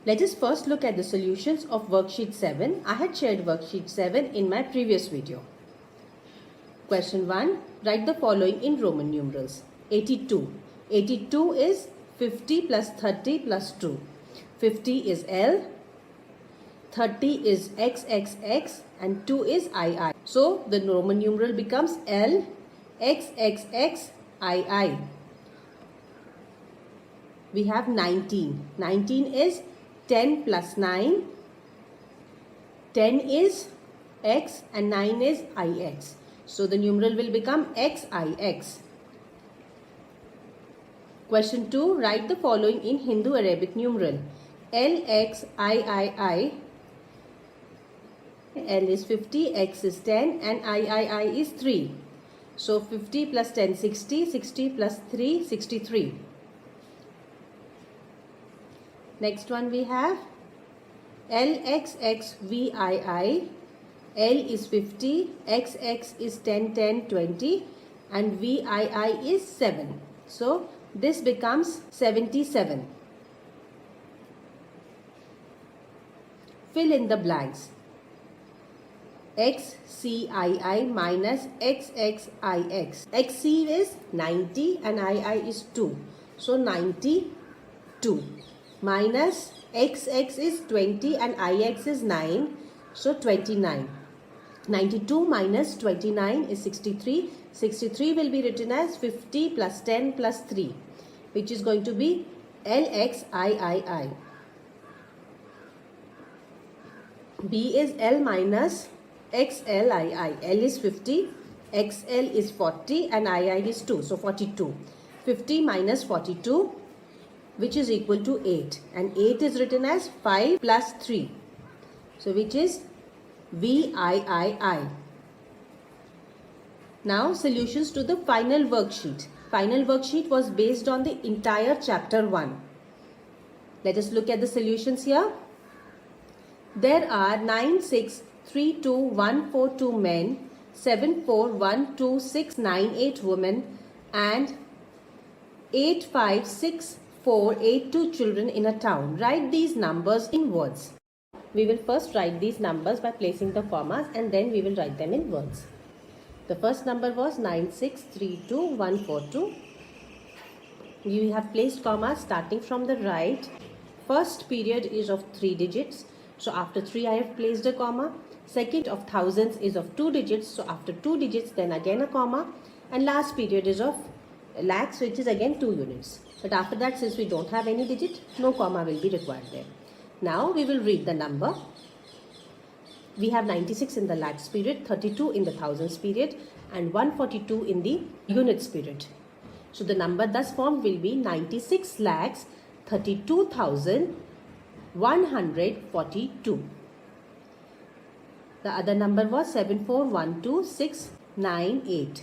Let us first look at the solutions of worksheet 7. I had shared worksheet 7 in my previous video. Question 1. Write the following in Roman numerals. 82. 82 is 50 plus 30 plus 2. 50 is L, 30 is XXX and 2 is II. So the Roman numeral becomes L, XXX, II. We have 19. 19 is 10 plus 9. 10 is X and 9 is IX. So the numeral will become XIX. Question 2. Write the following in Hindu Arabic numeral. LXIII. L is 50, X is 10 and III is 3. So 50 plus 10, 60, 60 plus 3, 63. Next one we have LXXVII. L is 50, XX is 10, 10, 20 and VII is 7. So this becomes 77. Fill in the blanks. XCII minus XXIX. XC is 90 and II is 2. So 92. Minus XX is 20 and IX is 9. So 29. 92 minus 29 is 63. 63 will be written as 50 plus 10 plus 3, which is going to be LXIII. B is L minus XLII. L is 50, XL is 40 and II is 2. So 42. 50 minus 42, which is equal to 8. And 8 is written as 5 plus 3. So which is VIII. Now solutions to the final worksheet. Final worksheet was based on the entire chapter 1. Let us look at the solutions here. There are 9,6,3,2,1,4,2 men, 7,4,1,2,6,9,8 women and 8,5,6,4,8,2 children in a town. Write these numbers in words. We will first write these numbers by placing the commas and then we will write them in words. The first number was 9,6,3,2,1,4,2. We have placed commas starting from the right. First period is of 3 digits. So after 3 I have placed a comma. Second of thousands is of 2 digits. So after 2 digits then again a comma. And last period is of lakhs, which is again 2 units. But after that, since we don't have any digit, no comma will be required there. Now we will read the number. We have 96 in the lakhs period, 32 in the thousands period and 142 in the units period. So the number thus formed will be 96 lakhs 32,142. The other number was 7412698.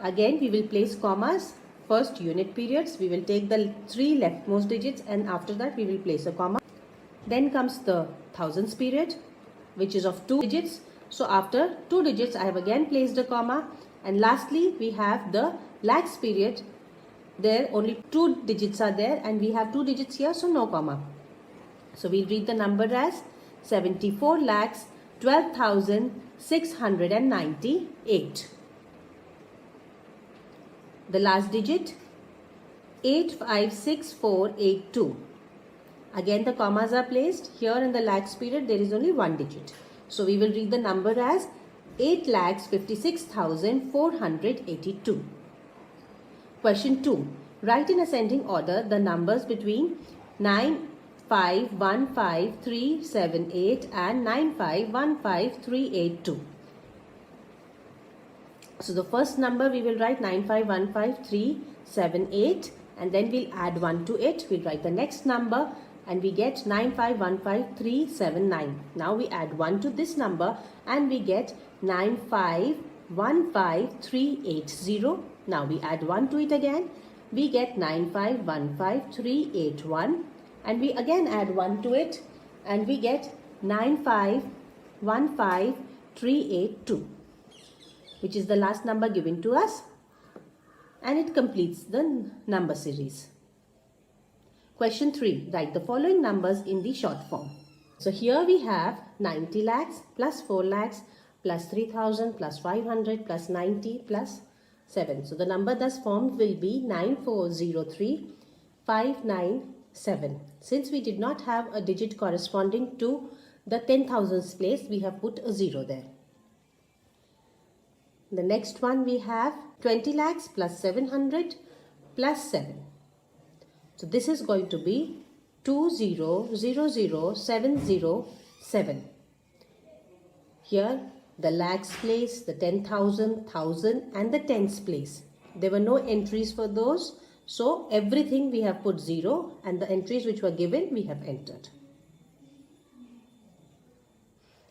Again we will place commas. First unit periods, we will take the 3 leftmost digits and after that we will place a comma. Then comes the thousands period, which is of 2 digits. So after 2 digits I have again placed a comma. And lastly we have the lakhs period. There only 2 digits are there and we have 2 digits here, so no comma. So we'll read the number as 74 lakhs 12,698. The last digit 856482. Again the commas are placed. Here in the lakhs period there is only 1 digit. So we will read the number as 8,56,482. Question 2. Write in ascending order the numbers between 9515378 and 9515382. So the first number we will write 9515378 and then we'll add 1 to it. We'll write the next number and we get 9515379. Now we add 1 to this number and we get 9515380. Now we add 1 to it again. We get 9515381 and we again add 1 to it and we get 9515382, which is the last number given to us, and it completes the number series. Question 3. Write the following numbers in the short form. So here we have 90 lakhs plus 4 lakhs plus 3000 plus 500 plus 90 plus 7. So the number thus formed will be 9403597. Since we did not have a digit corresponding to the 10,000s place, we have put a 0 there. The next one we have 20 lakhs plus 700 plus 7. So this is going to be 2000707. Here the lakhs place, the 10,000, 1000 and the tens place. There were no entries for those. So everything we have put 0 and the entries which were given we have entered.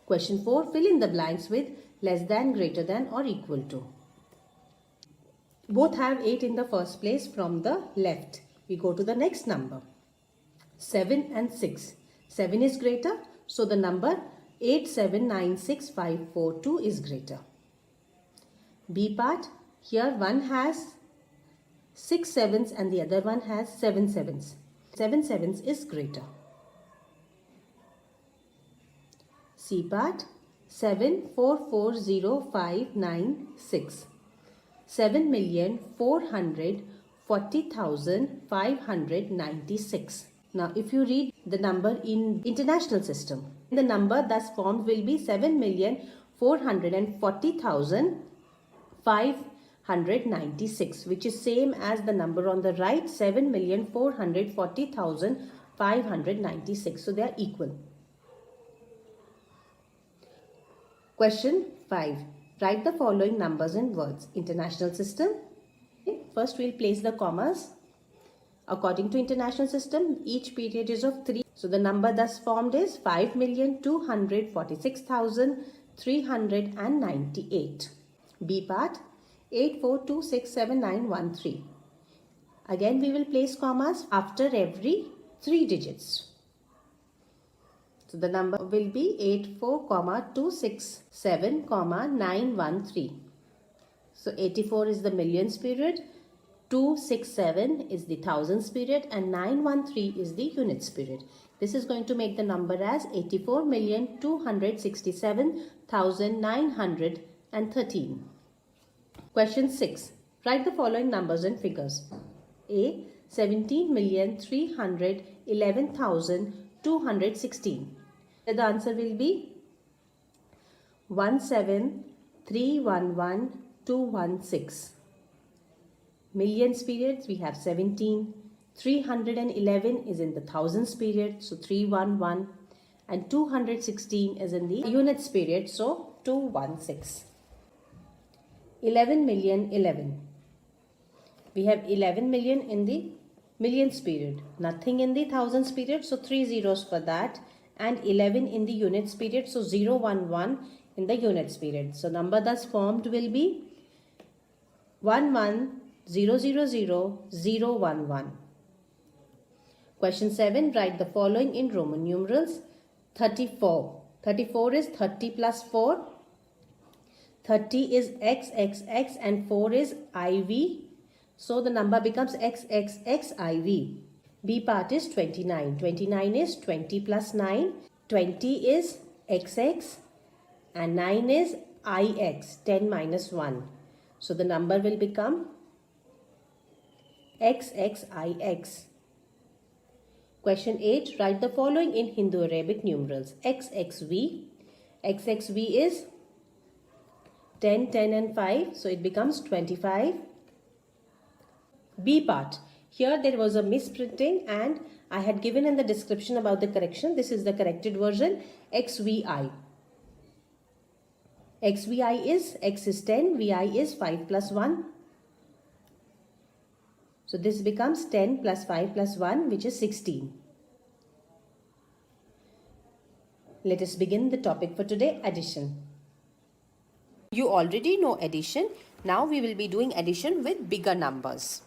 Question 4. Fill in the blanks with less than, greater than or equal to. Both have 8 in the first place from the left. We go to the next number. 7 and 6. 7 is greater. So the number 8796542 is greater. B part. Here one has 6 sevens and the other one has 7 sevens. 7 sevens is greater. C part. 7440596. 7,440,596. Now if you read the number in international system, the number thus formed will be 7,440,596, which is same as the number on the right, 7,440,596. So they are equal. Question 5. Write the following numbers in words. International system. First we'll place the commas. According to international system, each period is of 3. So the number thus formed is 5,246,398. B part. 84267913. Again we will place commas after every 3 digits. So the number will be 84,267,913. So 84 is the millions period, 267 is the thousands period and 913 is the units period. This is going to make the number as 84,267,913. Question 6. Write the following numbers and figures. A. 17,311,216. The answer will be 17311,216. Millions periods we have 17. 311 is in the thousands period, so 311, and 216 is in the units period, so 216. 11,011,011. We have 11 million in the millions period, nothing in the thousands period, so 3 zeros for that, and 11 in the units period, so 011 in the units period. So number thus formed will be 11,000,011. Question 7. Write the following in Roman numerals. 34. 34 is 30 plus 4. 30 is XXX and 4 is IV. So the number becomes XXXIV. B part is 29. 29 is 20 plus 9. 20 is XX and 9 is IX. 10 minus 1. So the number will become XXIX. Question 8. Write the following in Hindu-Arabic numerals. XXV. XXV is 10, 10 and 5. So it becomes 25. B part. Here there was a misprinting and I had given in the description about the correction. This is the corrected version. XVI. XVI is X is 10, VI is 5 plus 1. So this becomes 10 plus 5 plus 1, which is 16. Let us begin the topic for today, addition. You already know addition. Now we will be doing addition with bigger numbers.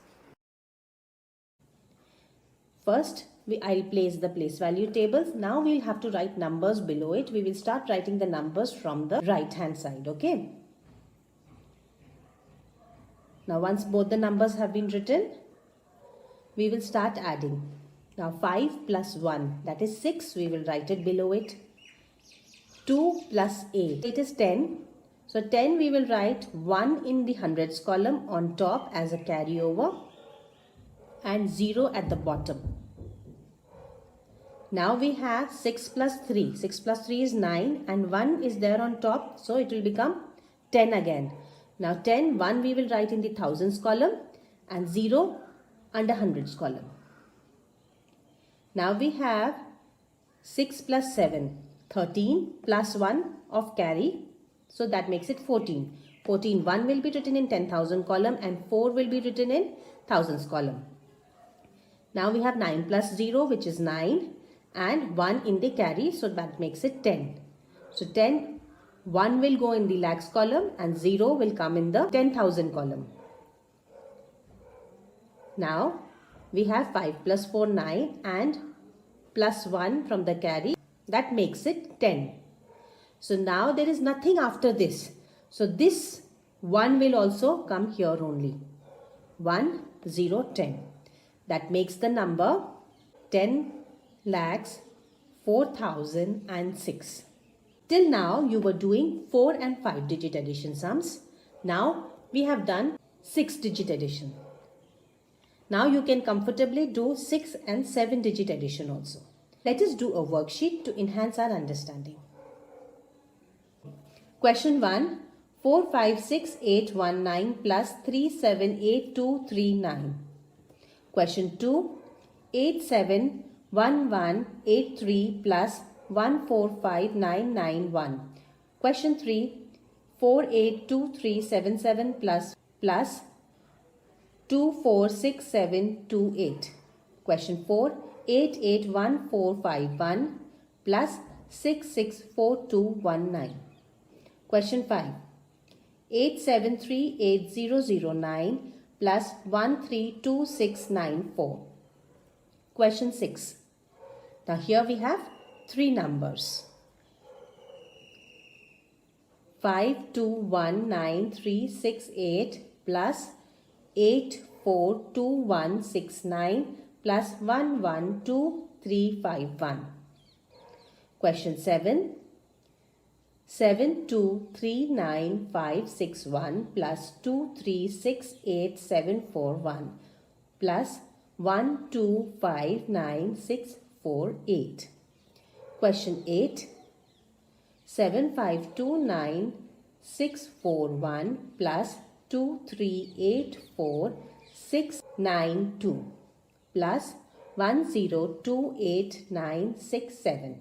First, I'll place the place value tables. Now we'll have to write numbers below it. We will start writing the numbers from the right hand side, okay? Now once both the numbers have been written, we will start adding. Now 5 plus 1, that is 6, we will write it below it. 2 plus 8, it is 10. So 10 we will write 1 in the hundreds column on top as a carryover and 0 at the bottom. Now we have 6 plus 3. 6 plus 3 is 9 and 1 is there on top. So it will become 10 again. Now 10, 1 we will write in the thousands column and 0 under hundreds column. Now we have 6 plus 7. 13 plus 1 of carry. So that makes it 14. 14, 1 will be written in 10,000 column and 4 will be written in thousands column. Now we have 9 plus 0, which is 9, and 1 in the carry, so that makes it 10. So 10, 1 will go in the lakhs column and 0 will come in the 10,000 column. Now we have 5 plus 4, 9, and plus 1 from the carry, that makes it 10. So now there is nothing after this. So this 1 will also come here only. 1, 0, 10. That makes the number 10 lakhs 4,006. Till now you were doing 4 and 5 digit addition sums. Now we have done 6 digit addition. Now you can comfortably do 6 and 7 digit addition also. Let us do a worksheet to enhance our understanding. Question 1. 456819 plus 378239. Question 2. 871183 plus 145991. Question 3. 482377 plus 246728. Question 4. 881451 plus 664219. Question 5. 8738009 plus 132694. Question 6. Now here we have 3 numbers. 521938 plus 842169 plus 112351. Question 7. 7239561 plus 2368741 plus 1259648. Question 8. 7529641 plus 2384692 plus 1028967.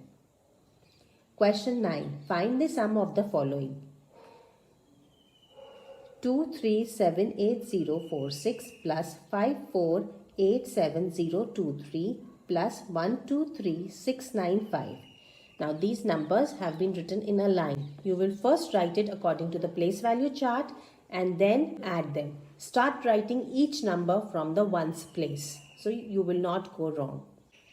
Question 9. Find the sum of the following. 237846 plus 5487023 plus 123695. Now these numbers have been written in a line. You will first write it according to the place value chart and then add them. Start writing each number from the ones place, so you will not go wrong.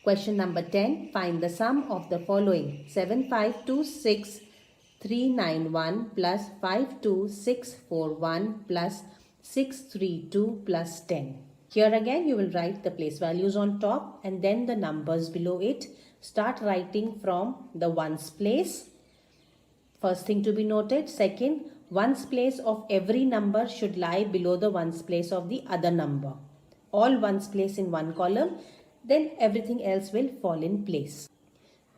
Question number 10. Find the sum of the following. 7526391 plus 52641 plus 632 plus 10. Here again you will write the place values on top and then the numbers below it. Start writing from the ones place. First thing to be noted. Second, ones place of every number should lie below the ones place of the other number. All ones place in one column, then everything else will fall in place.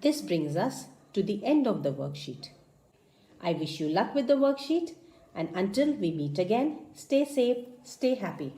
This brings us to the end of the worksheet. I wish you luck with the worksheet, and until we meet again, stay safe, stay happy.